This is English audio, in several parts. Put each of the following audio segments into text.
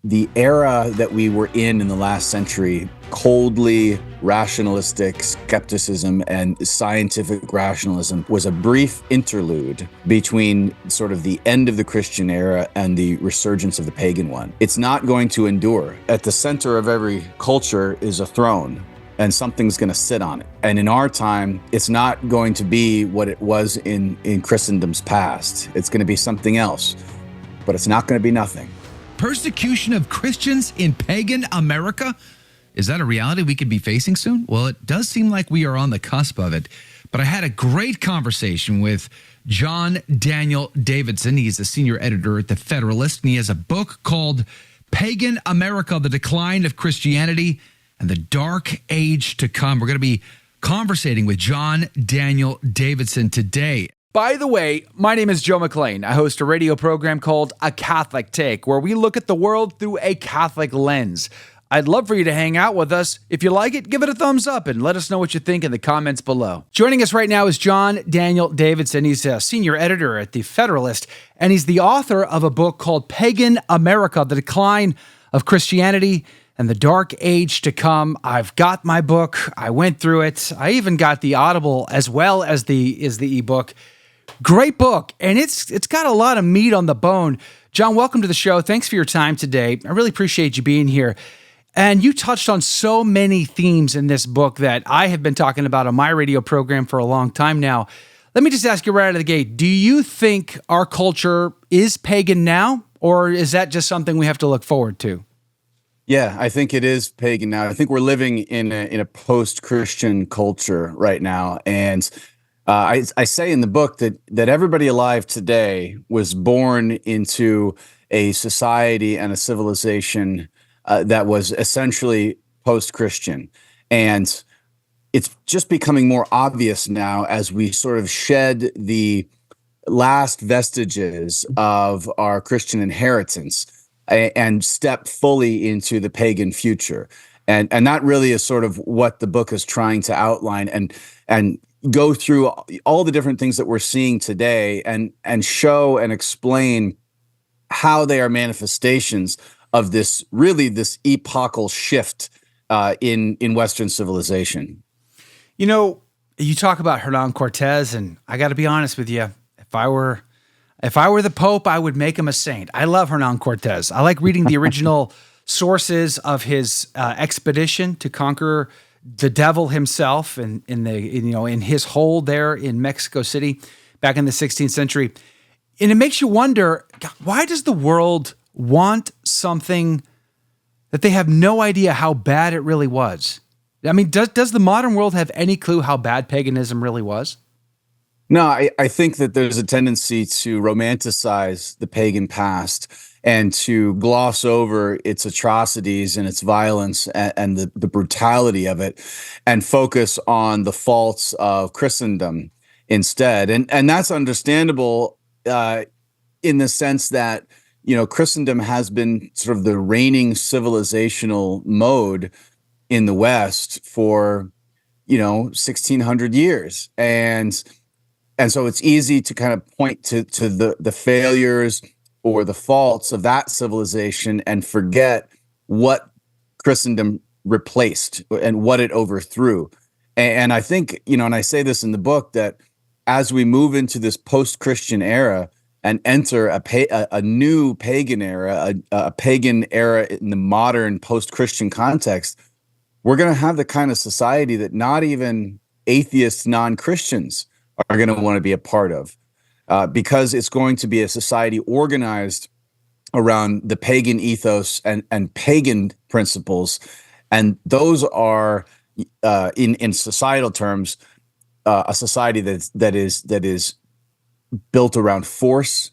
the era that we were in the last century, coldly rationalistic skepticism and scientific rationalism, was a brief interlude between sort of the end of the Christian era and the resurgence of the pagan one. It's not going to endure. At the center of every culture is a throne, and something's going to sit on it. And in our time, it's not going to be what it was in Christendom's past. It's going to be something else, but it's not going to be nothing. Persecution of Christians in pagan America? Is that a reality we could be facing soon? Well, it does seem like we are on the cusp of it. But I had a great conversation with John Daniel Davidson. He's the senior editor at the Federalist, and he has a book called Pagan America, The Decline of Christianity and the Dark Age to Come. We're going to be conversating with John Daniel Davidson today. By the way, my name is Joe McLean. I host a radio program called A Catholic Take, where we look at the world through a Catholic lens. I'd love for you to hang out with us. If you like it, give it a thumbs up and let us know what you think in the comments below. Joining us right now is John Daniel Davidson. He's a senior editor at the Federalist, and he's the author of a book called Pagan America, The Decline of Christianity and the Dark Age to Come. I've got my book. I went through it. I even got the Audible as well as the ebook. Great book, and it's got a lot of meat on the bone. John, welcome to the show. Thanks for your time today. I really appreciate you being here. And you touched on so many themes in this book that I have been talking about on my radio program for a long time now. Let me just ask you right out of the gate, do you think our culture is pagan now, or is that just something we have to look forward to? Yeah, I think it is pagan now. I think we're living in a post-Christian culture right now, and I say in the book that everybody alive today was born into a society and a civilization that was essentially post-Christian. And it's just becoming more obvious now as we sort of shed the last vestiges of our Christian inheritance and step fully into the pagan future. And that really is sort of what the book is trying to outline and go through all the different things that we're seeing today and show and explain how they are manifestations of this epochal shift in Western civilization. You know, you talk about Hernan Cortez, and I got to be honest with you. If I were the Pope, I would make him a saint. I love Hernan Cortez. I like reading the original sources of his expedition to conquer the devil himself in his hole there in Mexico City back in the 16th century. And it makes you wonder, why does the world want something that they have no idea how bad it really was? I mean, does the modern world have any clue how bad paganism really was? No, I think that there's a tendency to romanticize the pagan past and to gloss over its atrocities and its violence and the brutality of it, and focus on the faults of Christendom instead. And that's understandable in the sense that, Christendom has been sort of the reigning civilizational mode in the West for, 1,600 years. And so it's easy to kind of point to the failures or the faults of that civilization and forget what Christendom replaced and what it overthrew. And I think, and I say this in the book, that as we move into this post-Christian era and enter a new pagan era, a pagan era in the modern post-Christian context, we're going to have the kind of society that not even atheist non-Christians are going to want to be a part of, because it's going to be a society organized around the pagan ethos and pagan principles. And those are, in societal terms, a society that is built around force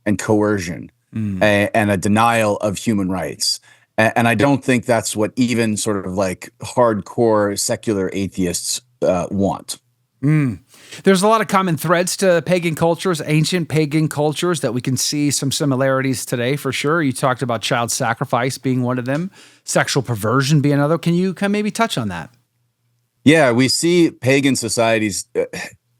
and coercion and a denial of human rights. And I don't think that's what even sort of like hardcore secular atheists want. There's a lot of common threads to pagan cultures, ancient pagan cultures, that we can see some similarities today for sure. You talked about child sacrifice being one of them, sexual perversion being another. Can you maybe touch on that? Yeah, we see pagan societies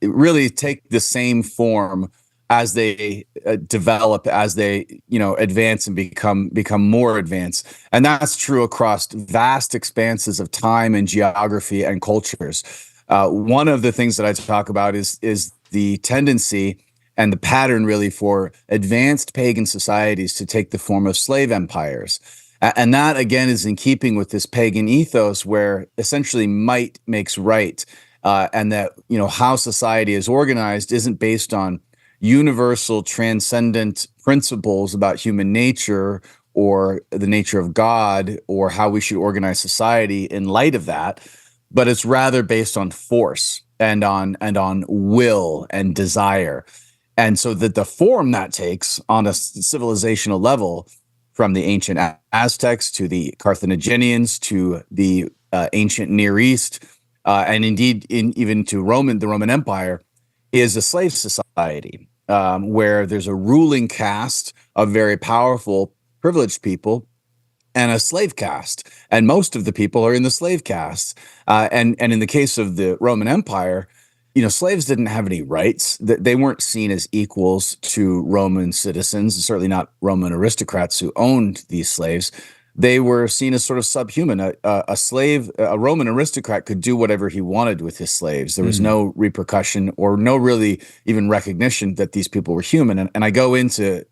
really take the same form as they develop, as they advance and become more advanced. And that's true across vast expanses of time and geography and cultures. One of the things that I talk about is the tendency and the pattern really for advanced pagan societies to take the form of slave empires. And that, again, is in keeping with this pagan ethos where essentially might makes right. And that, how society is organized isn't based on universal transcendent principles about human nature or the nature of God or how we should organize society in light of that, but it's rather based on force and on will and desire. And so that the form that takes on a civilizational level, from the ancient Aztecs to the Carthaginians to the ancient Near East, and indeed even to the Roman Empire, is a slave society where there's a ruling caste of very powerful, privileged people and a slave caste. And most of the people are in the slave caste. And in the case of the Roman Empire, slaves didn't have any rights. They weren't seen as equals to Roman citizens, certainly not Roman aristocrats who owned these slaves. They were seen as sort of subhuman. A Roman aristocrat could do whatever he wanted with his slaves. There was no repercussion or no really even recognition that these people were human. And I go into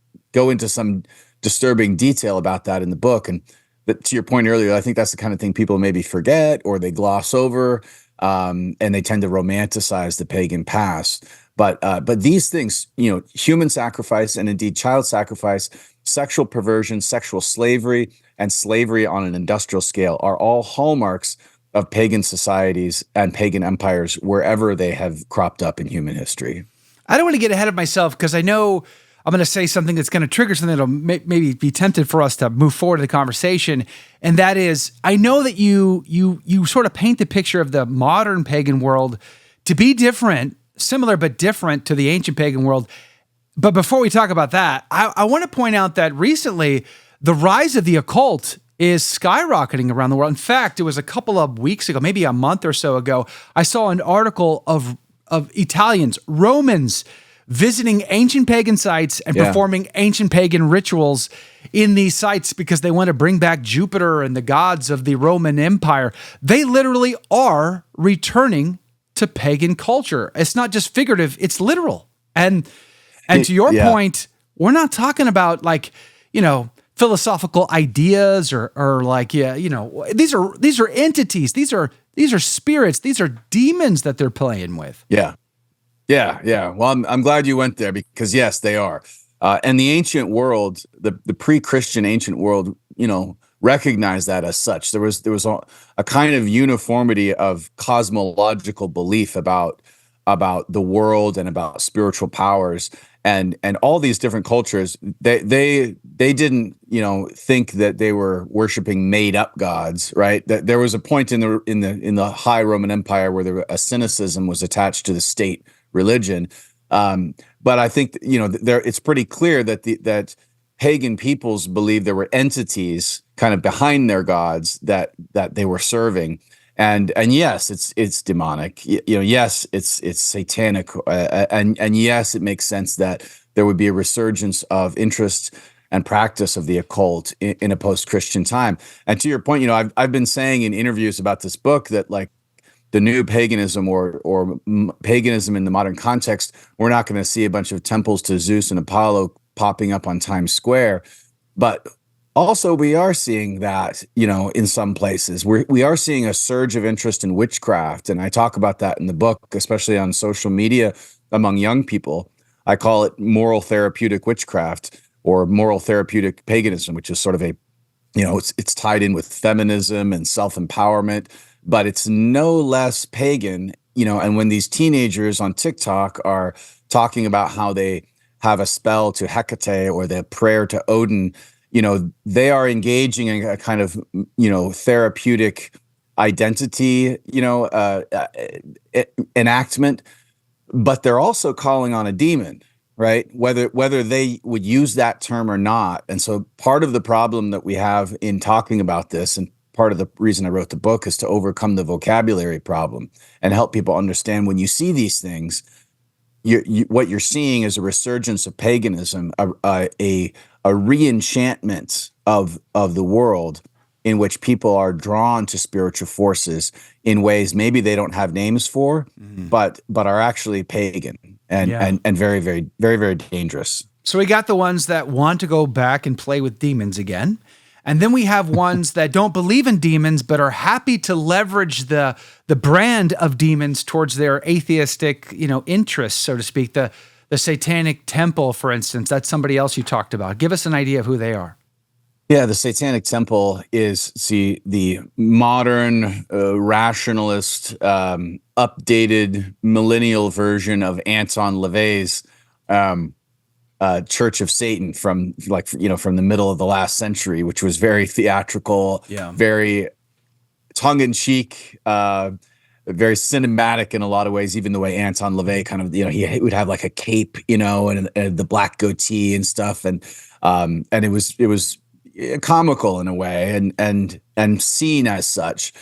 some disturbing detail about that in the book. And to your point earlier, I think that's the kind of thing people maybe forget or they gloss over. And they tend to romanticize the pagan past. But these things, human sacrifice and indeed child sacrifice, sexual perversion, sexual slavery, and slavery on an industrial scale are all hallmarks of pagan societies and pagan empires wherever they have cropped up in human history. I don't want to get ahead of myself because I know I'm going to say something that's going to trigger something that'll maybe be tempted for us to move forward in the conversation. And that is, I know that you sort of paint the picture of the modern pagan world to be different, similar but different to the ancient pagan world. But before we talk about that, I want to point out that recently the rise of the occult is skyrocketing around the world. In fact, it was a couple of weeks ago, maybe a month or so ago, I saw an article of Italians, Romans, visiting ancient pagan sites and performing ancient pagan rituals in these sites because they want to bring back Jupiter and the gods of the Roman Empire. They literally are returning to pagan culture. It's not just figurative, it's literal. And to your point, we're not talking about philosophical ideas or these are entities, these are spirits, these are demons that they're playing with. Yeah. Well, I'm glad you went there because yes, they are. And the ancient world, the pre-Christian ancient world, recognized that as such. There was a kind of uniformity of cosmological belief about the world and about spiritual powers, and all these different cultures. They didn't think that they were worshiping made up gods, right? That there was a point in the high Roman Empire where a cynicism was attached to the state religion, but I think it's pretty clear that pagan peoples believed there were entities kind of behind their gods that they were serving, and yes, it's demonic. Yes, it's satanic, and yes, it makes sense that there would be a resurgence of interest and practice of the occult in a post-Christian time. And to your point, I've been saying in interviews about this book that the new paganism or paganism in the modern context, we're not going to see a bunch of temples to Zeus and Apollo popping up on Times Square. But also we are seeing that, in some places. We are seeing a surge of interest in witchcraft. And I talk about that in the book, especially on social media among young people. I call it moral therapeutic witchcraft or moral therapeutic paganism, which is sort of it's tied in with feminism and self-empowerment, but it's no less pagan, and when these teenagers on TikTok are talking about how they have a spell to Hecate or the prayer to Odin, they are engaging in a kind of, therapeutic identity, enactment, but they're also calling on a demon, right? Whether they would use that term or not. And so part of the problem that we have in talking about this, and part of the reason I wrote the book, is to overcome the vocabulary problem and help people understand when you see these things, what you're seeing is a resurgence of paganism, a re-enchantment of the world in which people are drawn to spiritual forces in ways maybe they don't have names for, but are actually pagan and very, very, very, very dangerous. So we got the ones that want to go back and play with demons again. And then we have ones that don't believe in demons, but are happy to leverage the brand of demons towards their atheistic, interests, so to speak. The Satanic Temple, for instance, that's somebody else you talked about. Give us an idea of who they are. Yeah, the Satanic Temple is the modern rationalist, updated millennial version of Anton LaVey's Church of Satan from from the middle of the last century, which was very theatrical, very tongue-in-cheek, very cinematic in a lot of ways. Even the way Anton LaVey kind of, he would have like a cape, and the black goatee and stuff, and it was comical in a way, and seen as such.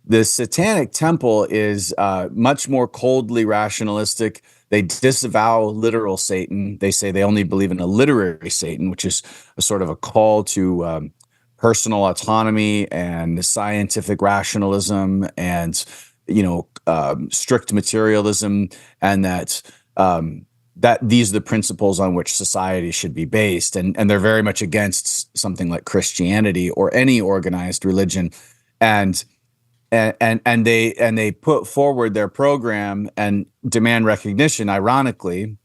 The Satanic Temple is much more coldly rationalistic. They disavow literal Satan. They say they only believe in a literary Satan, which is a sort of a call to personal autonomy and scientific rationalism and strict materialism, and that these are the principles on which society should be based. And they're very much against something like Christianity or any organized religion. And they put forward their program and demand recognition, ironically,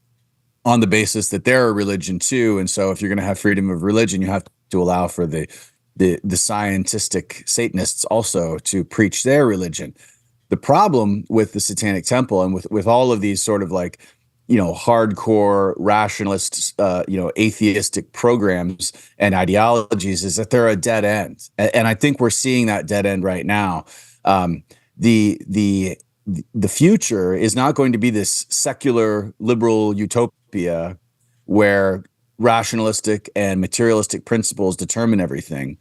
on the basis that they're a religion too. And so if you're going to have freedom of religion, you have to allow for the scientistic Satanists also to preach their religion. The problem with the Satanic Temple and with all of these sort of like, hardcore rationalists, atheistic programs and ideologies is that they're a dead end. And I think we're seeing that dead end right now. The future is not going to be this secular liberal utopia where rationalistic and materialistic principles determine everything.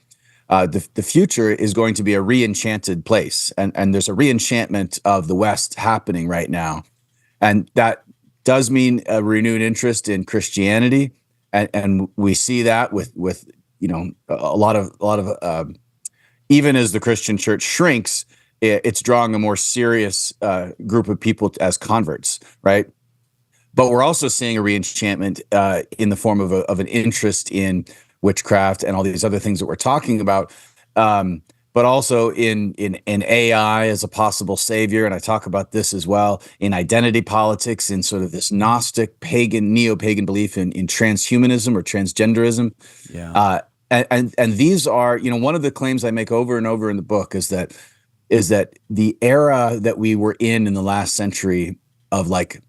The future is going to be a re-enchanted place, and there's a re-enchantment of the West happening right now, and that does mean a renewed interest in Christianity, and we see that with a lot of even as the Christian church shrinks, it's drawing a more serious group of people as converts, right? But we're also seeing a re-enchantment in the form of an interest in witchcraft and all these other things that we're talking about, but also in AI as a possible savior. And I talk about this as well in identity politics, in sort of this Gnostic, pagan, neo-pagan belief in transhumanism or transgenderism. Yeah. And these are, one of the claims I make over and over in the book is that the era that we were in the last century of like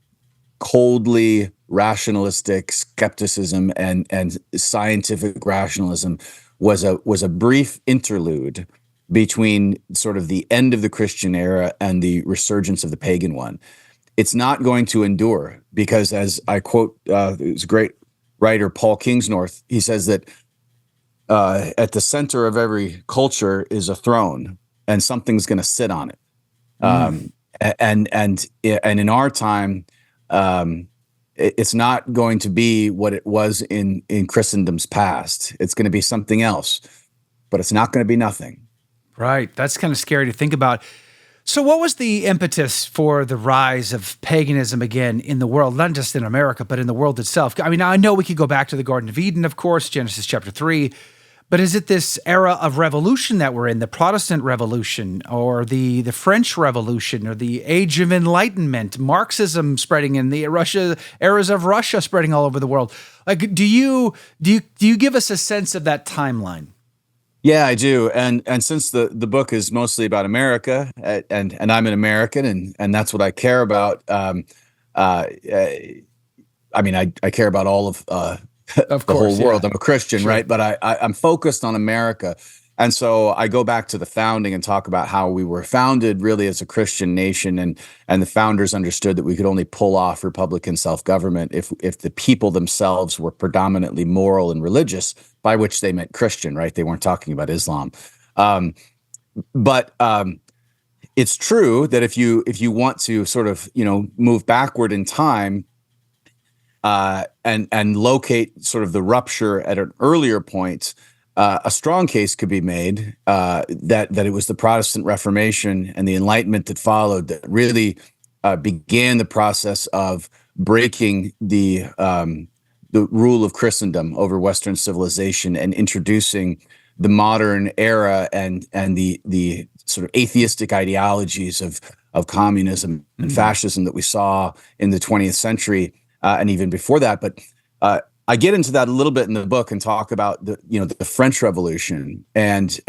coldly rationalistic skepticism and scientific rationalism was a brief interlude between sort of the end of the Christian era and the resurgence of the pagan one. It's not going to endure because, as I quote, it's a great writer, Paul Kingsnorth, he says that at the center of every culture is a throne, and something's going to sit on it. And in our time, it's not going to be what it was in Christendom's past. It's going to be something else, but it's not going to be nothing. Right. That's kind of scary to think about. So what was the impetus for the rise of paganism again in the world, not just in America, but in the world itself? I mean, I know we could go back to the Garden of Eden, of course, Genesis chapter 3, but is it this era of revolution that we're in, the Protestant Revolution or the French Revolution or the Age of Enlightenment, Marxism spreading in the eras of Russia spreading all over the world? Like, do you give us a sense of that timeline? Yeah, I do. And since the book is mostly about America and I'm an American and that's what I care about. I mean, I care about all of the whole world. I'm a Christian, sure, right? But I'm focused on America. And so I go back to the founding and talk about how we were founded really as a Christian nation. And the founders understood that we could only pull off Republican self-government if the people themselves were predominantly moral and religious, by which they meant Christian, right? They weren't talking about Islam. But it's true that if you want to sort of, move backward in time, and locate sort of the rupture at an earlier point, a strong case could be made that it was the Protestant Reformation and the Enlightenment that followed that really began the process of breaking the rule of Christendom over Western civilization and introducing the modern era and the sort of atheistic ideologies of communism and fascism that we saw in the 20th century and even before that. But I get into that a little bit in the book and talk about the French Revolution and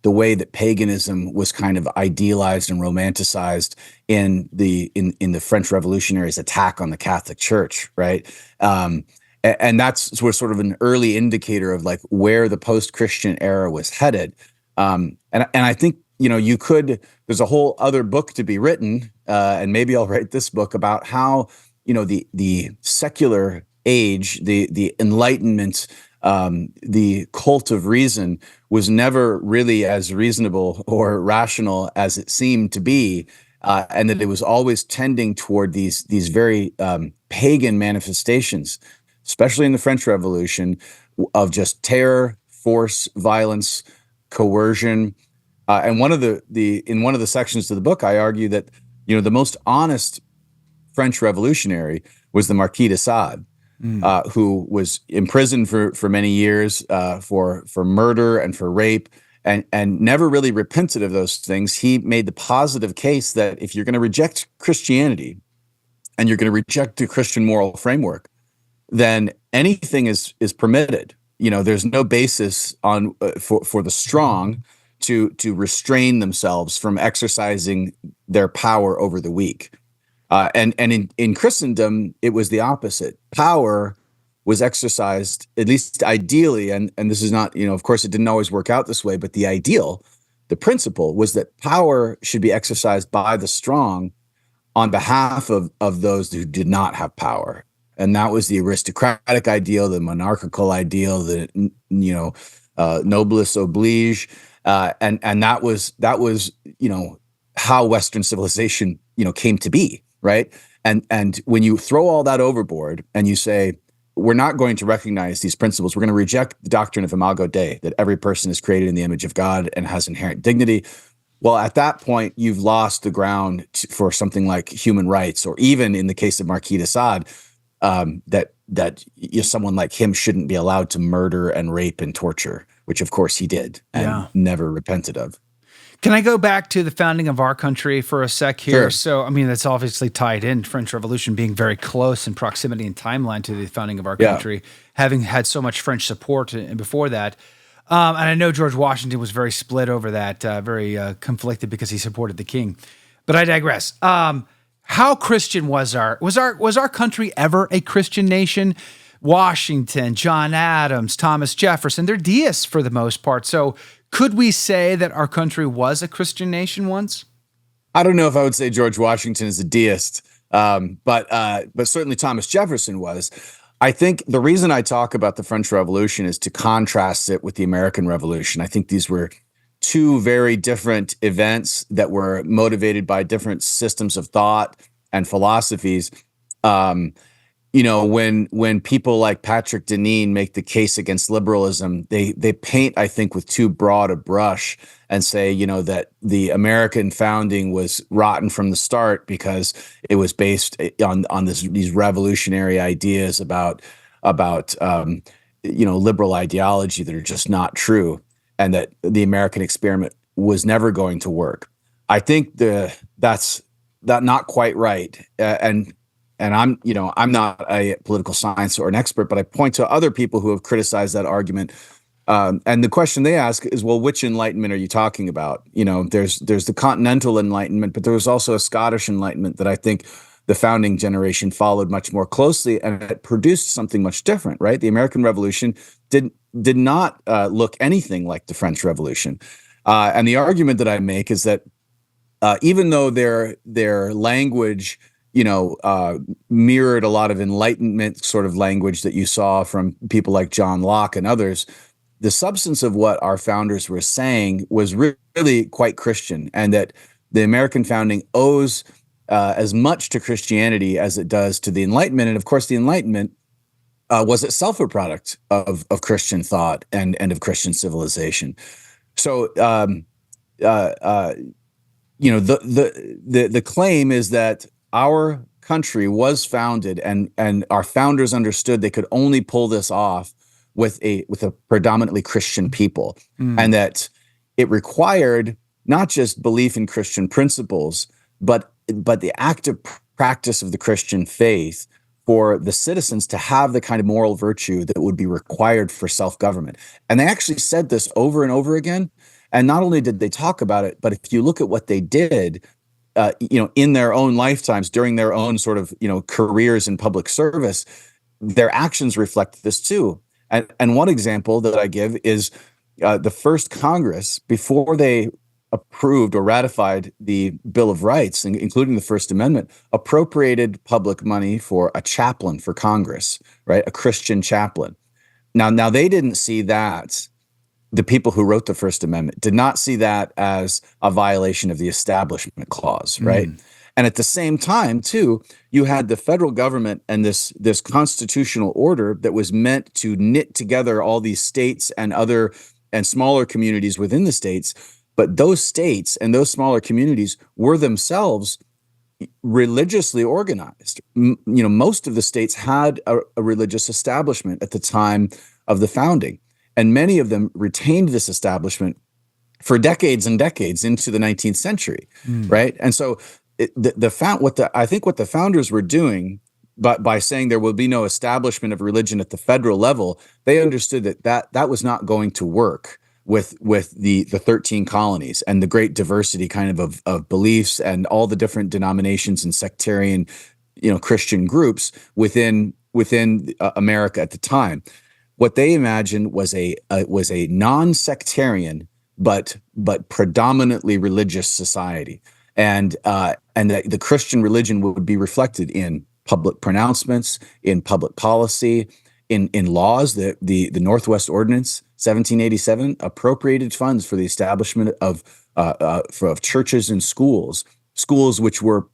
the way that paganism was kind of idealized and romanticized in the French Revolutionaries' attack on the Catholic Church, right? And that's sort of an early indicator of like where the post-Christian era was headed. And I think there's a whole other book to be written, and maybe I'll write this book about how the secular age, the Enlightenment, the cult of reason was never really as reasonable or rational as it seemed to be, and that it was always tending toward these very pagan manifestations, especially in the French Revolution, of just terror, force, violence, coercion. And in one of the sections of the book, I argue that the most honest French revolutionary was the Marquis de Sade, who was imprisoned for many years for murder and for rape, and never really repented of those things. He made the positive case that if you're going to reject Christianity and you're going to reject the Christian moral framework, then anything is permitted. There's no basis for the strong to restrain themselves from exercising their power over the weak. And in Christendom, it was the opposite. Power was exercised, at least ideally, and this is not, of course, it didn't always work out this way, but the ideal, the principle was that power should be exercised by the strong on behalf of those who did not have power. And that was the aristocratic ideal, the monarchical ideal, the noblesse oblige, and that was how Western civilization came to be, right? And when you throw all that overboard and you say we're not going to recognize these principles, we're going to reject the doctrine of Imago Dei, that every person is created in the image of God and has inherent dignity. Well, at that point, you've lost the ground for something like human rights, or even in the case of Marquis de Sade, that someone like him shouldn't be allowed to murder and rape and torture, which of course he did and never repented of. Can I go back to the founding of our country for a sec here? Sure. So, that's obviously tied in, French Revolution being very close in proximity and timeline to the founding of our country, having had so much French support before that. And I know George Washington was very split over that, very conflicted because he supported the king. But I digress. How Christian was our country ever a Christian nation? Washington, John Adams, Thomas Jefferson, they're deists for the most part. So could we say that our country was a Christian nation once? I don't know if I would say George Washington is a deist, but certainly Thomas Jefferson was. I think the reason I talk about the French Revolution is to contrast it with the American Revolution. I think these were two very different events that were motivated by different systems of thought and philosophies. When people like Patrick Deneen make the case against liberalism, they paint, I think, with too broad a brush and say, that the American founding was rotten from the start because it was based on these revolutionary ideas about liberal ideology that are just not true, and that the American experiment was never going to work. I think that's not quite right, and I'm not a political science or an expert, but I point to other people who have criticized that argument. And the question they ask is, well, which Enlightenment are you talking about? There's the Continental Enlightenment, but there was also a Scottish Enlightenment that I think the founding generation followed much more closely, and it produced something much different, right? The American Revolution did not look anything like the French Revolution. And the argument that I make is that even though their language mirrored a lot of Enlightenment sort of language that you saw from people like John Locke and others, the substance of what our founders were saying was really quite Christian, and that the American founding owes as much to Christianity as it does to the Enlightenment. And of course, the Enlightenment was itself a product of Christian thought and of Christian civilization. So, the claim is that our country was founded, and our founders understood they could only pull this off with a predominantly Christian people, and that it required not just belief in Christian principles, but the active practice of the Christian faith for the citizens to have the kind of moral virtue that would be required for self-government. And they actually said this over and over again. And not only did they talk about it, but if you look at what they did, in their own lifetimes, during their own sort of, careers in public service, their actions reflect this too. And one example that I give is the first Congress, before they approved or ratified the Bill of Rights, including the First Amendment, appropriated public money for a chaplain for Congress, right? A Christian chaplain. Now they didn't see that. The people who wrote the First Amendment did not see that as a violation of the Establishment Clause, right? And at the same time, too, you had the federal government and this constitutional order that was meant to knit together all these states and other and smaller communities within the states. But those states and those smaller communities were themselves religiously organized. Most of the states had a religious establishment at the time of the founding, and many of them retained this establishment for decades and decades into the 19th century, right? And so I think what the founders were doing, but by saying there will be no establishment of religion at the federal level, they understood that was not going to work with the 13 colonies and the great diversity kind of beliefs and all the different denominations and sectarian, Christian groups within America at the time. What they imagined was a non-sectarian but predominantly religious society, and that the Christian religion would be reflected in public pronouncements, in public policy, in laws. The Northwest Ordinance 1787 appropriated funds for the establishment of churches and schools which were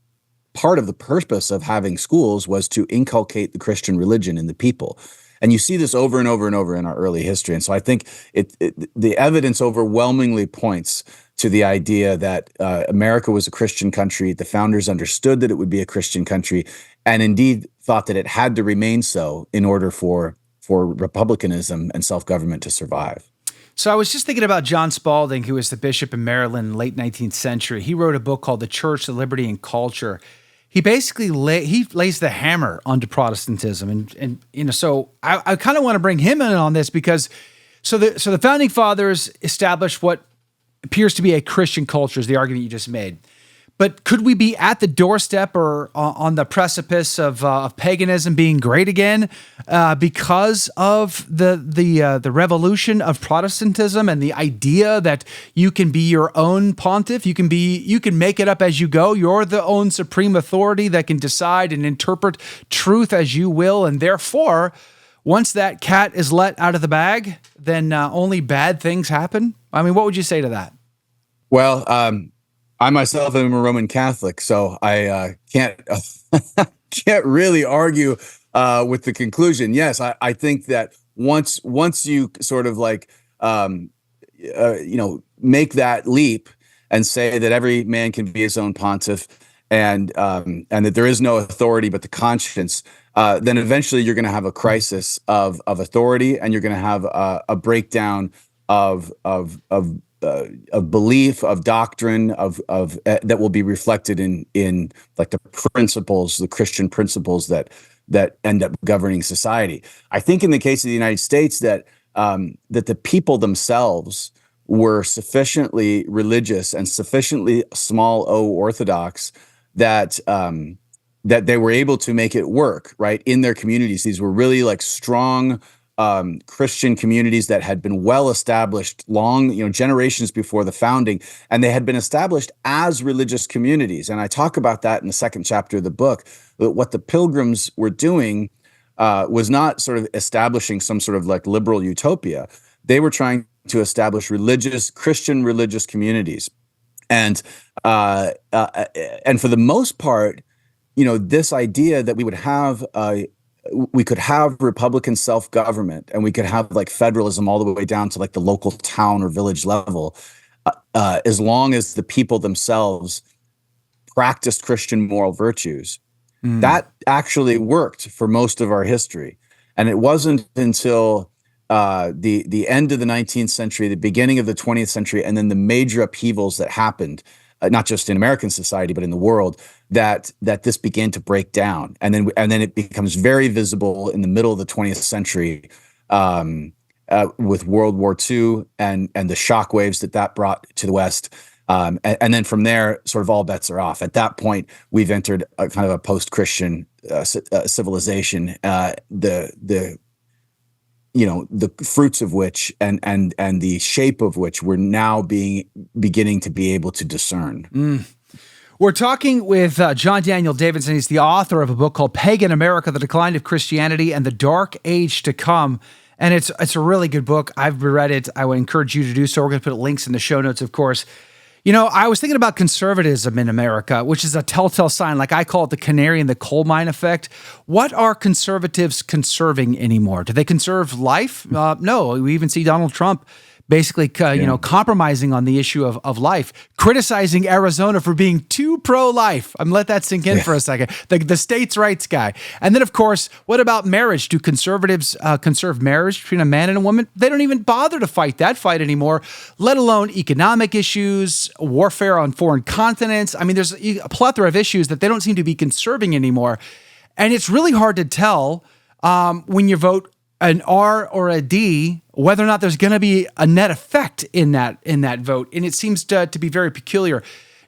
part of the purpose of having schools was to inculcate the Christian religion in the people. And you see this over and over and over in our early history. And so I think the evidence overwhelmingly points to the idea that America was a Christian country. The founders understood that it would be a Christian country, and indeed thought that it had to remain so in order for republicanism and self-government to survive. So I was just thinking about John Spalding, who was the bishop in Maryland in the late 19th century. He wrote a book called The Church, the Liberty, and Culture. He basically lays the hammer onto Protestantism, and so I kind of want to bring him in on this because so the founding fathers established what appears to be a Christian culture, is the argument you just made. But could we be at the doorstep or on the precipice of paganism being great again because of the revolution of Protestantism and the idea that you can be your own pontiff, you can make it up as you go. You're the own supreme authority that can decide and interpret truth as you will, and therefore, once that cat is let out of the bag, then only bad things happen. I mean, what would you say to that? Well, I myself am a Roman Catholic, so I can't really argue with the conclusion. Yes, I think that once you sort of like make that leap and say that every man can be his own pontiff, and that there is no authority but the conscience, then eventually you're going to have a crisis of authority, and you're going to have a breakdown of belief, of doctrine, of that will be reflected in like the principles, the Christian principles that end up governing society. I think in the case of the United States that the people themselves were sufficiently religious and sufficiently small o orthodox that they were able to make it work, right, in their communities. These were really like strong Christian communities that had been well established long, generations before the founding, and they had been established as religious communities. And I talk about that in the second chapter of the book. What the Pilgrims were doing was not sort of establishing some sort of like liberal utopia. They were trying to establish Christian religious communities. And and for the most part, this idea that we could have Republican self-government, and we could have like federalism all the way down to like the local town or village level, as long as the people themselves practiced Christian moral virtues. That actually worked for most of our history. And it wasn't until the end of the 19th century, the beginning of the 20th century, and then the major upheavals that happened, not just in American society, but in the world, that this began to break down. And then it becomes very visible in the middle of the 20th century with World War II and the shockwaves that brought to the West. And then from there, sort of all bets are off. At that point, we've entered a kind of a post-Christian civilization. The fruits of which and the shape of which we're now beginning to be able to discern. We're talking with John Daniel Davidson. He's the author of a book called Pagan America: The Decline of Christianity and the Dark Age to Come. And it's a really good book. I've read it. I would encourage you to do so. We're going to put links in the show notes, of course. I was thinking about conservatism in America, which is a telltale sign. Like I call it the canary in the coal mine effect. What are conservatives conserving anymore? Do they conserve life? No. We even see Donald Trump basically, compromising on the issue of life, criticizing Arizona for being too pro-life. I'm let that sink in for a second. The states' rights guy. And then, of course, what about marriage? Do conservatives conserve marriage between a man and a woman? They don't even bother to fight that fight anymore, let alone economic issues, warfare on foreign continents. I mean, there's a plethora of issues that they don't seem to be conserving anymore. And it's really hard to tell when you vote an R or a D, whether or not there's going to be a net effect in that vote. And it seems to be very peculiar.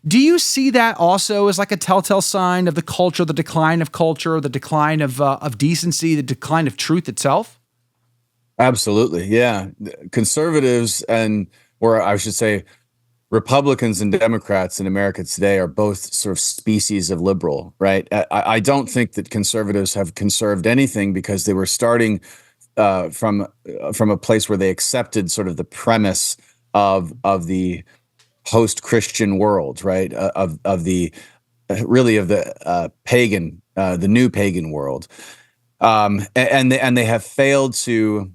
Do you see that also as like a telltale sign of the culture, the decline of culture, the decline of decency, the decline of truth itself? Absolutely. Yeah. Conservatives or I should say Republicans and Democrats in America today are both sort of species of liberal, right? I don't think that conservatives have conserved anything because they were starting from a place where they accepted sort of the premise of the post-Christian world, right? Of the pagan, the new pagan world, and they have failed to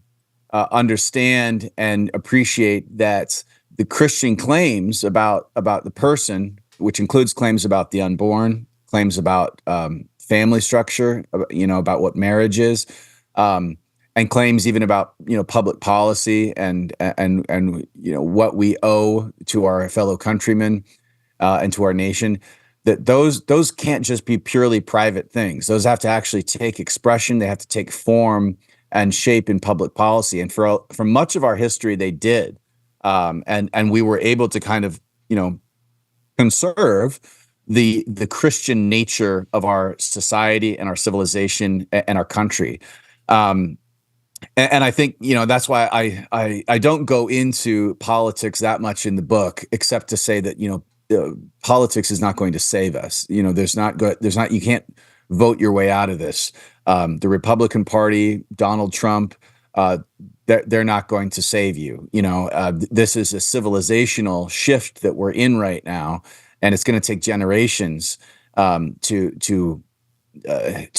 understand and appreciate that the Christian claims about the person, which includes claims about the unborn, claims about family structure, about what marriage is. And claims even about public policy and what we owe to our fellow countrymen and to our nation, that those can't just be purely private things. Those have to actually take expression. They have to take form and shape in public policy. And for much of our history, they did, and we were able to kind of conserve the Christian nature of our society and our civilization and our country. And I think, that's why I don't go into politics that much in the book, except to say that, politics is not going to save us. You can't vote your way out of this. The Republican Party, Donald Trump, they're not going to save you. This is a civilizational shift that we're in right now, and it's going to take generations to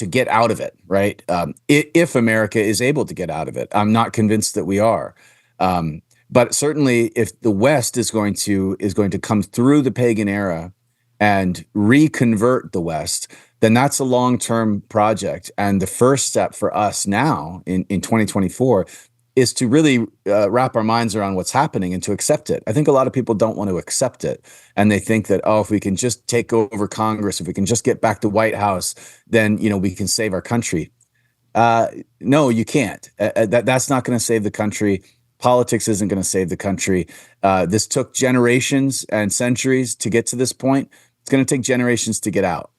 get out of it, right? If America is able to get out of it. I'm not convinced that we are. But certainly if the West is going to come through the pagan era and reconvert the West, then that's a long-term project. And the first step for us now in 2024 is to really wrap our minds around what's happening and to accept it. I think a lot of people don't want to accept it. And they think that, if we can just take over Congress, if we can just get back to White House, then, we can save our country. No, you can't. That's not going to save the country. Politics isn't going to save the country. This took generations and centuries to get to this point. It's going to take generations to get out.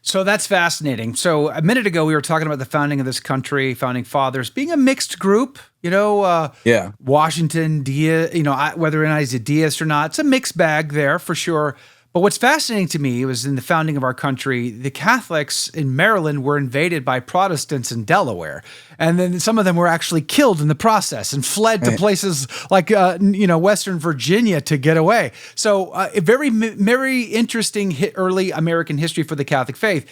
So that's fascinating. So a minute ago, we were talking about the founding of this country, founding fathers being a mixed group, Washington, whether or not he's a deist or not, it's a mixed bag there for sure. But what's fascinating to me was in the founding of our country, the Catholics in Maryland were invaded by Protestants in Delaware. And then some of them were actually killed in the process and fled to places like, Western Virginia to get away. So a very interesting early American history for the Catholic faith.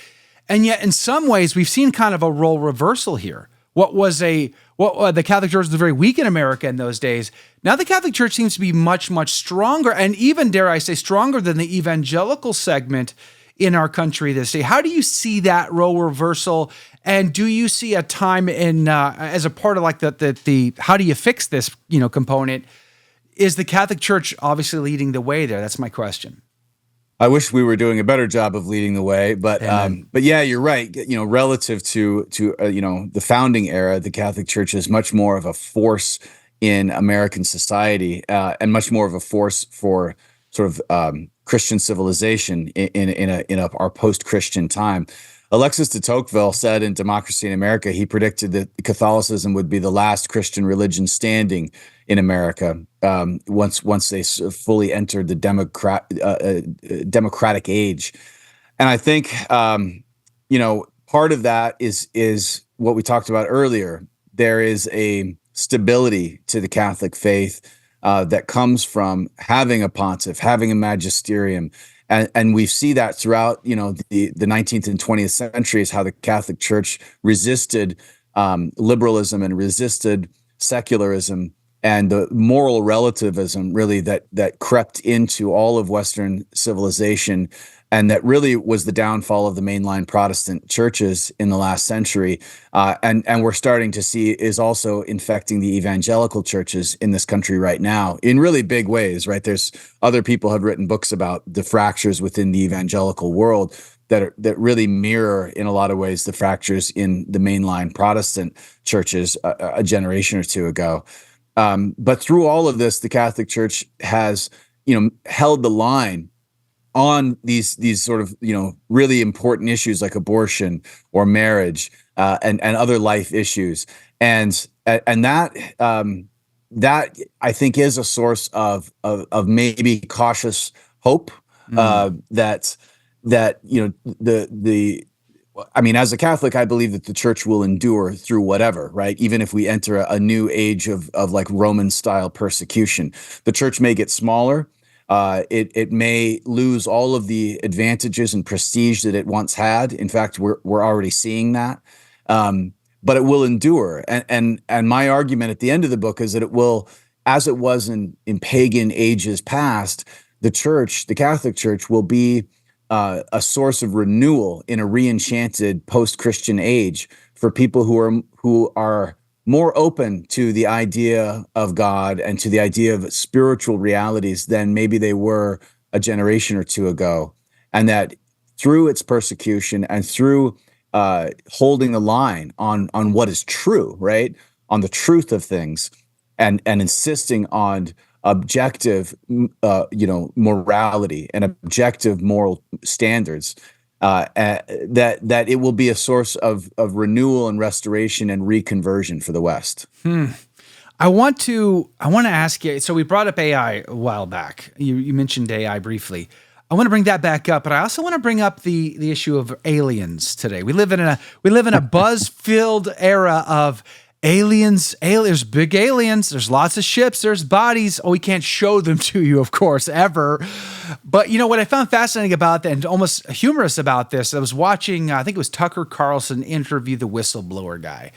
And yet in some ways, we've seen kind of a role reversal here. The Catholic Church was very weak in America in those days. Now the Catholic Church seems to be much, much stronger, and even, dare I say, stronger than the evangelical segment in our country this day. How do you see that role reversal? And do you see a time in as a part of like the how do you fix this component? Is the Catholic Church obviously leading the way there? That's my question. I wish we were doing a better job of leading the way, but yeah, you're right. Relative to the founding era, the Catholic Church is much more of a force in American society, and much more of a force for sort of Christian civilization in our post-Christian time. Alexis de Tocqueville said in Democracy in America, he predicted that Catholicism would be the last Christian religion standing in America once they fully entered the democratic age. And I think part of that is what we talked about earlier. There is a stability to the Catholic faith that comes from having a pontiff, having a magisterium. And we see that throughout, the 19th and 20th centuries, how the Catholic Church resisted liberalism and resisted secularism and the moral relativism, really, that crept into all of Western civilization, and that really was the downfall of the mainline Protestant churches in the last century. And we're starting to see is also infecting the evangelical churches in this country right now in really big ways, right? There's other people have written books about the fractures within the evangelical world that really mirror in a lot of ways the fractures in the mainline Protestant churches a generation or two ago. But through all of this, the Catholic Church has, held the line on these sort of, really important issues like abortion or marriage, and other life issues. And that I think is a source of maybe cautious hope, as a Catholic, I believe that the church will endure through whatever, right? Even if we enter a new age of like Roman style persecution, the church may get smaller. It may lose all of the advantages and prestige that it once had. In fact, we're already seeing that. But it will endure. And my argument at the end of the book is that it will, as it was in pagan ages past, the Catholic Church will be a source of renewal in a re-enchanted post-Christian age for people who are more open to the idea of God and to the idea of spiritual realities than maybe they were a generation or two ago. And that through its persecution and through holding the line on what is true, right? On the truth of things, and insisting on objective, morality and objective moral standards, that it will be a source of renewal and restoration and reconversion for the West. I want to ask you. So we brought up AI a while back. You mentioned AI briefly. I want to bring that back up, but I also want to bring up the issue of aliens today. We live in a buzz-filled era of aliens. There's big aliens. There's lots of ships. There's bodies. Oh, we can't show them to you, of course, ever. But what I found fascinating about that and almost humorous about this, I was watching, I think it was Tucker Carlson interview the whistleblower guy.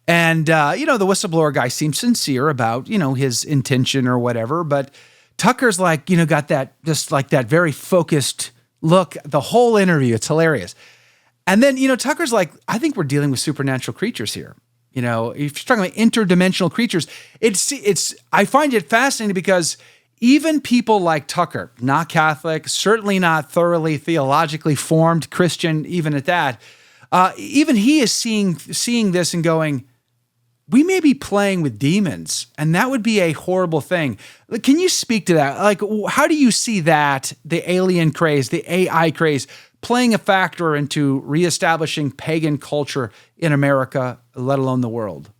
And, the whistleblower guy seems sincere about, his intention or whatever. But Tucker's like, got that, just like that very focused look, the whole interview. It's hilarious. And then, Tucker's like, I think we're dealing with supernatural creatures here. If you're talking about interdimensional creatures, I find it fascinating because even people like Tucker, not Catholic, certainly not thoroughly theologically formed Christian, even at that, even he is seeing this and going, we may be playing with demons, and that would be a horrible thing. Can you speak to that? Like, how do you see that, the alien craze, the AI craze, playing a factor into reestablishing pagan culture in America, let alone the world?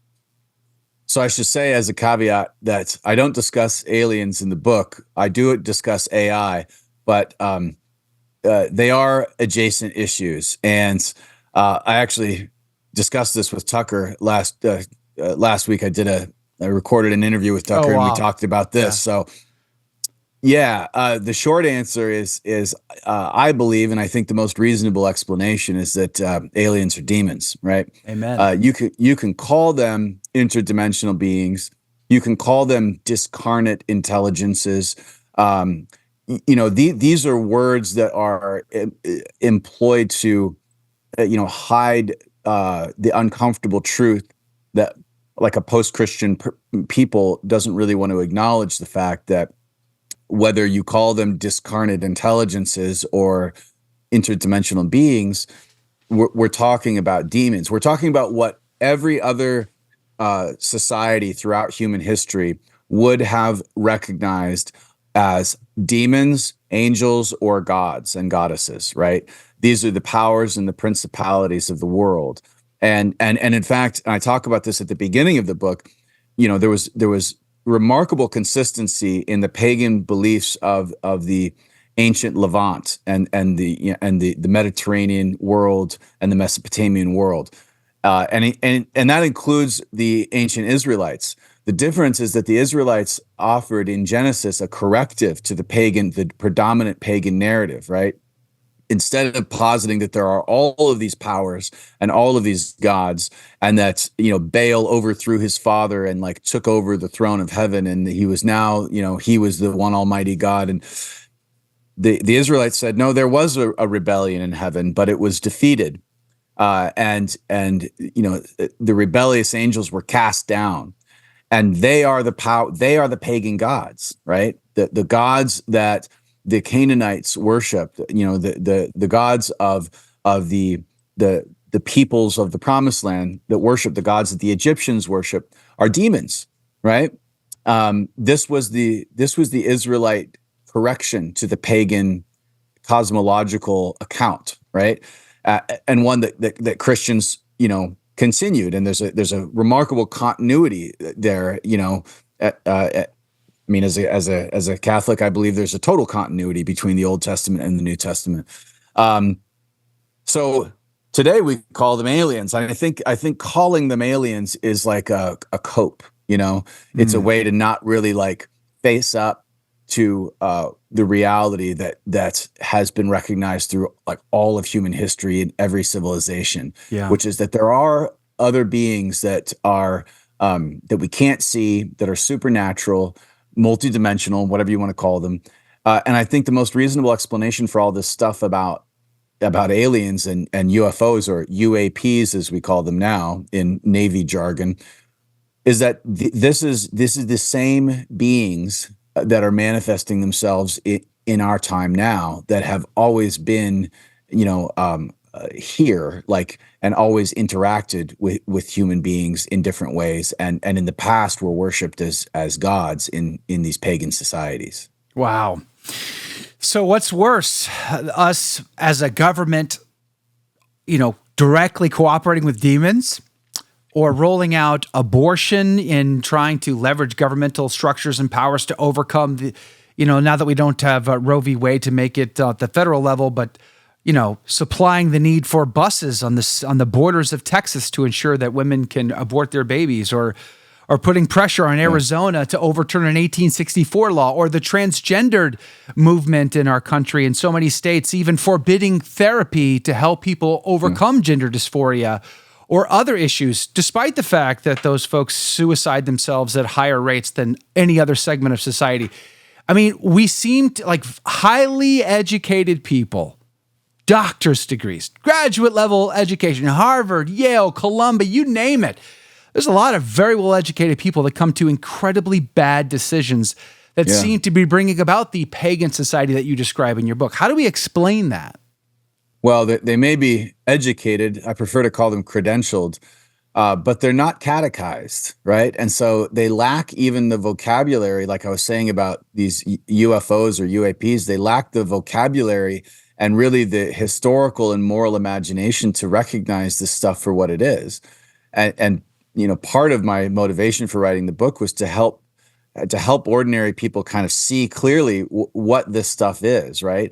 So I should say as a caveat that I don't discuss aliens in the book. I do discuss AI, but they are adjacent issues, and I actually discussed this with Tucker last week. I recorded an interview with Tucker, Oh, and we wow. talked about this. Yeah. So, yeah, the short answer is I believe, and I think the most reasonable explanation is that aliens are demons, right? Amen. You can call them interdimensional beings. You can call them discarnate intelligences. These are words that are employed to hide the uncomfortable truth that, like, a post-Christian people doesn't really want to acknowledge the fact that whether you call them discarnate intelligences or interdimensional beings, we're talking about demons. We're talking about what every other society throughout human history would have recognized as demons, angels, or gods and goddesses, right? These are the powers and the principalities of the world. And in fact, I talk about this at the beginning of the book. There was remarkable consistency in the pagan beliefs of the ancient Levant and the Mediterranean world and the Mesopotamian world, and that includes the ancient Israelites. The difference is that the Israelites offered in Genesis a corrective to the predominant pagan narrative, right? Instead of positing that there are all of these powers and all of these gods, and that Baal overthrew his father and like took over the throne of heaven, and he was now he was the one almighty God, and the Israelites said no, there was a rebellion in heaven, but it was defeated, and the rebellious angels were cast down, and they are the pagan gods, right? The gods that the Canaanites worshiped, the gods of the peoples of the Promised Land that worship the gods that the Egyptians worship are demons, right? This was the Israelite correction to the pagan cosmological account, right? And one that Christians continued, and there's a remarkable continuity there. I mean, as a Catholic, I believe there's a total continuity between the Old Testament and the New Testament. So today we call them aliens. I think calling them aliens is like a cope. It's a way to not really like face up to the reality that has been recognized through like all of human history and every civilization, which is that there are other beings that are that we can't see, that are supernatural, multidimensional, whatever you want to call them. And I think the most reasonable explanation for all this stuff about aliens and UFOs, or UAPs as we call them now in Navy jargon, is that this is the same beings that are manifesting themselves in our time now, that have always been, here, like, and always interacted with human beings in different ways, and in the past were worshipped as gods in these pagan societies. Wow. So what's worse, us as a government, directly cooperating with demons, or rolling out abortion in trying to leverage governmental structures and powers to overcome the, now that we don't have Roe v. Wade to make it at the federal level, but supplying the need for buses on the borders of Texas to ensure that women can abort their babies, or putting pressure on Arizona to overturn an 1864 law, or the transgendered movement in our country in so many states, even forbidding therapy to help people overcome gender dysphoria or other issues, despite the fact that those folks suicide themselves at higher rates than any other segment of society. I mean, we seem to, like, highly educated people, doctor's degrees, graduate level education, Harvard, Yale, Columbia, you name it. There's a lot of very well-educated people that come to incredibly bad decisions that seem to be bringing about the pagan society that you describe in your book. How do we explain that? Well, they may be educated. I prefer to call them credentialed, but they're not catechized, right? And so they lack even the vocabulary, like I was saying about these UFOs or UAPs. They lack the vocabulary and really the historical and moral imagination to recognize this stuff for what it is. And part of my motivation for writing the book was to help ordinary people kind of see clearly what this stuff is, right?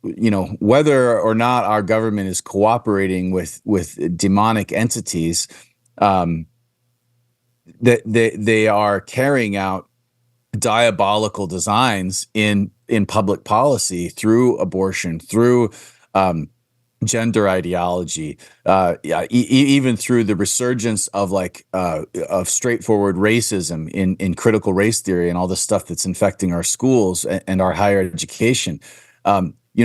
whether or not our government is cooperating with demonic entities, that they are carrying out diabolical designs in public policy through abortion, through gender ideology, even through the resurgence of of straightforward racism in critical race theory and all the stuff that's infecting our schools and our higher education.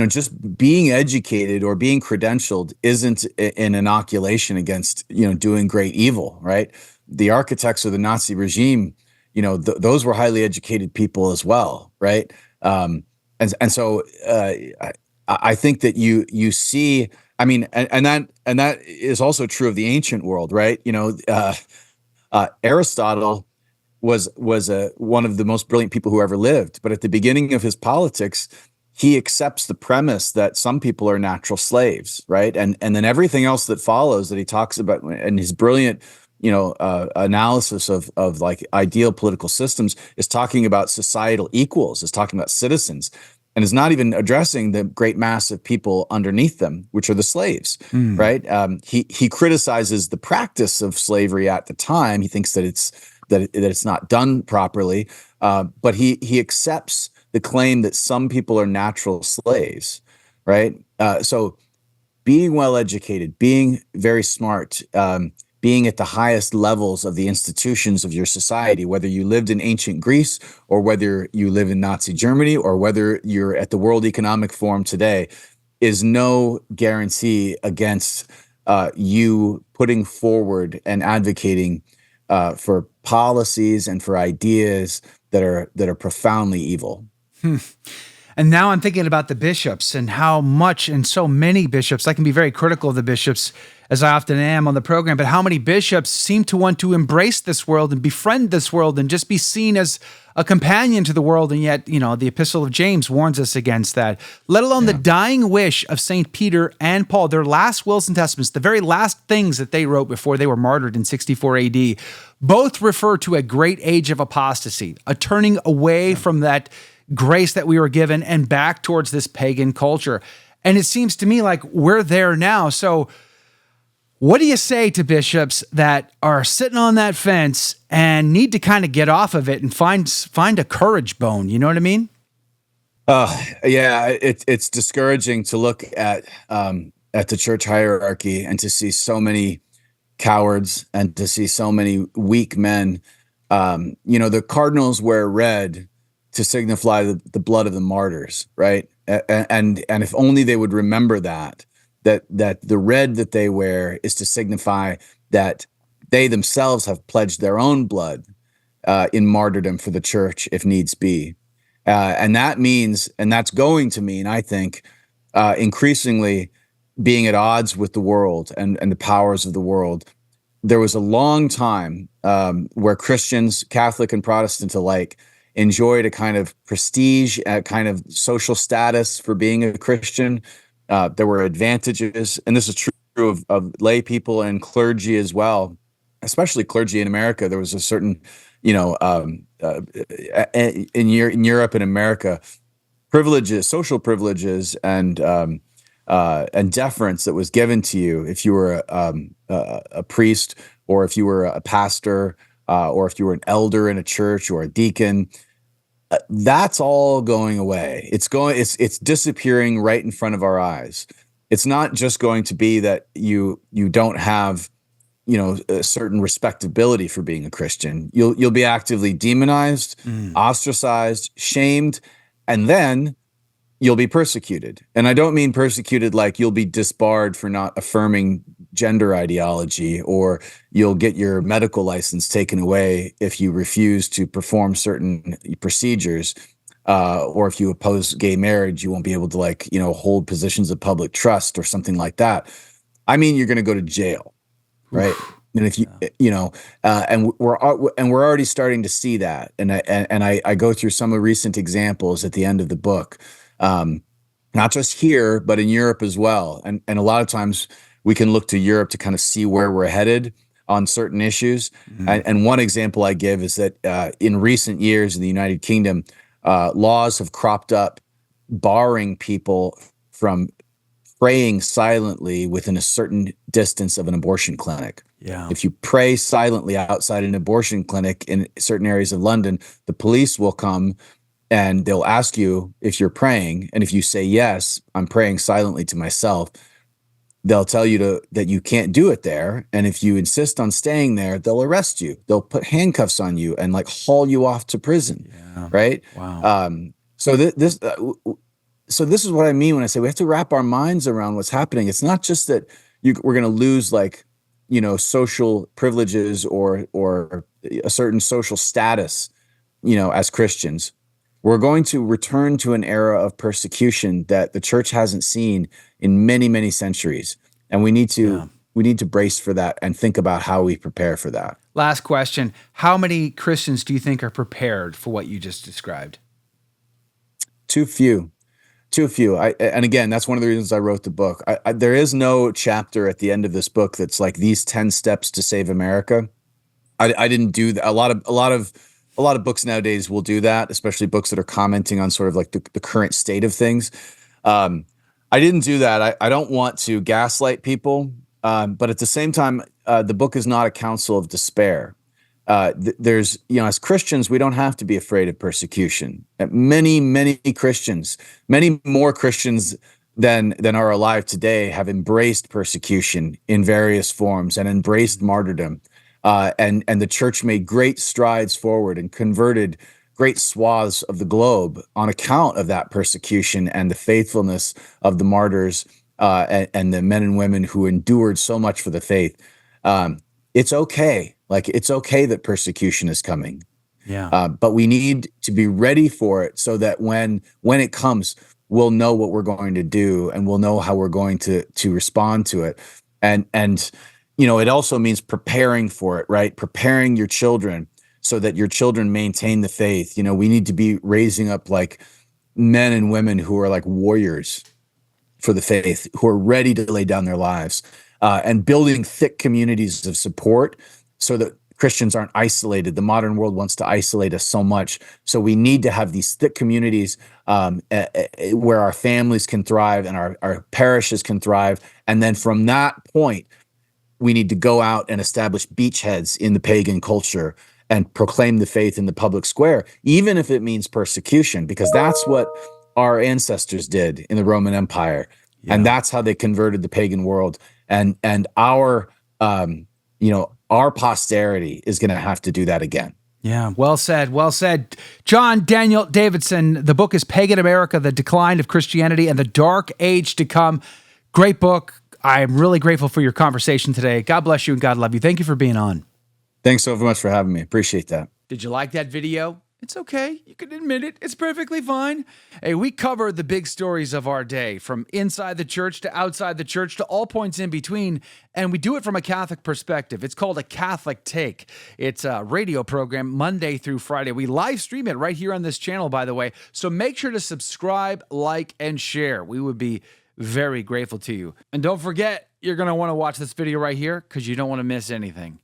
Just being educated or being credentialed isn't an inoculation against doing great evil, right? The architects of the Nazi regime, those were highly educated people as well, right? So I think that you see, I mean, and that is also true of the ancient world, right? Aristotle was one of the most brilliant people who ever lived, but at the beginning of his politics, he accepts the premise that some people are natural slaves, right? And then everything else that follows that he talks about in his brilliant analysis of like ideal political systems is talking about societal equals, is talking about citizens, and is not even addressing the great mass of people underneath them, which are the slaves, right? He criticizes the practice of slavery at the time. He thinks that it's not done properly, but he accepts the claim that some people are natural slaves, right? So being well educated, being very smart, being at the highest levels of the institutions of your society, whether you lived in ancient Greece or whether you live in Nazi Germany or whether you're at the World Economic Forum today, is no guarantee against you putting forward and advocating for policies and for ideas that are profoundly evil. And now I'm thinking about the bishops and how much, and so many bishops, I can be very critical of the bishops, as I often am on the program, but how many bishops seem to want to embrace this world and befriend this world and just be seen as a companion to the world. And yet, the Epistle of James warns us against that, let alone the dying wish of St. Peter and Paul, their last wills and testaments, the very last things that they wrote before they were martyred in 64 AD, both refer to a great age of apostasy, a turning away from that grace that we were given and back towards this pagan culture. And it seems to me like we're there now. So what do you say to bishops that are sitting on that fence and need to kind of get off of it and find a courage bone? You know what I mean? Yeah, it's discouraging to look at the church hierarchy and to see so many cowards and to see so many weak men. The cardinals wear red to signify the blood of the martyrs, right? And if only they would remember that the red that they wear is to signify that they themselves have pledged their own blood in martyrdom for the church, if needs be. And that means, and that's going to mean, I think, increasingly being at odds with the world and the powers of the world. There was a long time where Christians, Catholic and Protestant alike, enjoyed a kind of prestige, a kind of social status for being a Christian. There were advantages, and this is true of lay people and clergy as well, especially clergy in America. There was a certain, in Europe and America, privileges, social privileges, and deference that was given to you if you were a priest, or if you were a pastor, or if you were an elder in a church or a deacon. That's all going away. It's disappearing right in front of our eyes. It's not just going to be that you don't have, a certain respectability for being a Christian. You'll be actively demonized, ostracized, shamed, and then you'll be persecuted. And I don't mean persecuted like you'll be disbarred for not affirming gender ideology, or you'll get your medical license taken away if you refuse to perform certain procedures, or if you oppose gay marriage, you won't be able to hold positions of public trust or something like that. I mean, you're going to go to jail, right? And if and we're already starting to see that. And I go through some of recent examples at the end of the book, not just here, but in Europe as well. And a lot of times we can look to Europe to kind of see where we're headed on certain issues. And one example I give is that in recent years in the United Kingdom, laws have cropped up barring people from praying silently within a certain distance of an abortion clinic. Yeah. If you pray silently outside an abortion clinic in certain areas of London, the police will come and they'll ask you if you're praying. And if you say, yes, I'm praying silently to myself, they'll tell you that you can't do it there. And if you insist on staying there, they'll arrest you. They'll put handcuffs on you and like haul you off to prison. Yeah. Right. Wow. So this is what I mean when I say we have to wrap our minds around what's happening. It's not just that we're going to lose like, social privileges or a certain social status, as Christians. We're going to return to an era of persecution that the church hasn't seen in many, many centuries. And we need to brace for that and think about how we prepare for that. Last question. How many Christians do you think are prepared for what you just described? Too few. And again, that's one of the reasons I wrote the book. There is no chapter at the end of this book that's like these 10 steps to save America. I didn't do that. A lot of books nowadays will do that, especially books that are commenting on sort of like the current state of things. I didn't do that. I don't want to gaslight people, but at the same time, the book is not a counsel of despair. There's, as Christians, we don't have to be afraid of persecution. Many Christians, many more Christians than are alive today have embraced persecution in various forms and embraced martyrdom. And the church made great strides forward and converted great swaths of the globe on account of that persecution and the faithfulness of the martyrs and the men and women who endured so much for the faith. It's okay. Like, it's okay that persecution is coming. Yeah. But we need to be ready for it so that when it comes, we'll know what we're going to do and we'll know how we're going to respond to it. And it also means preparing for it, right? Preparing your children so that your children maintain the faith. We need to be raising up like men and women who are like warriors for the faith, who are ready to lay down their lives, and building thick communities of support so that Christians aren't isolated. The modern world wants to isolate us so much. So we need to have these thick communities where our families can thrive and our parishes can thrive. And then from that point, we need to go out and establish beachheads in the pagan culture and proclaim the faith in the public square, even if it means persecution, because that's what our ancestors did in the Roman Empire. Yeah. And that's how they converted the pagan world. And our posterity is going to have to do that again. Yeah, well said, well said. John Daniel Davidson, the book is Pagan America, The Decline of Christianity and the Dark Age to Come. Great book. I'm really grateful for your conversation today. God bless you and God love you. Thank you for being on. Thanks so much for having me. Appreciate that. Did you like that video? It's okay. You can admit it. It's perfectly fine. Hey, we cover the big stories of our day, from inside the church to outside the church to all points in between, and we do it from a Catholic perspective. It's called A Catholic Take. It's a radio program Monday through Friday. We live stream it right here on this channel, by the way, so make sure to subscribe, like, and share. We would be very grateful to you. And don't forget, you're going to want to watch this video right here because you don't want to miss anything.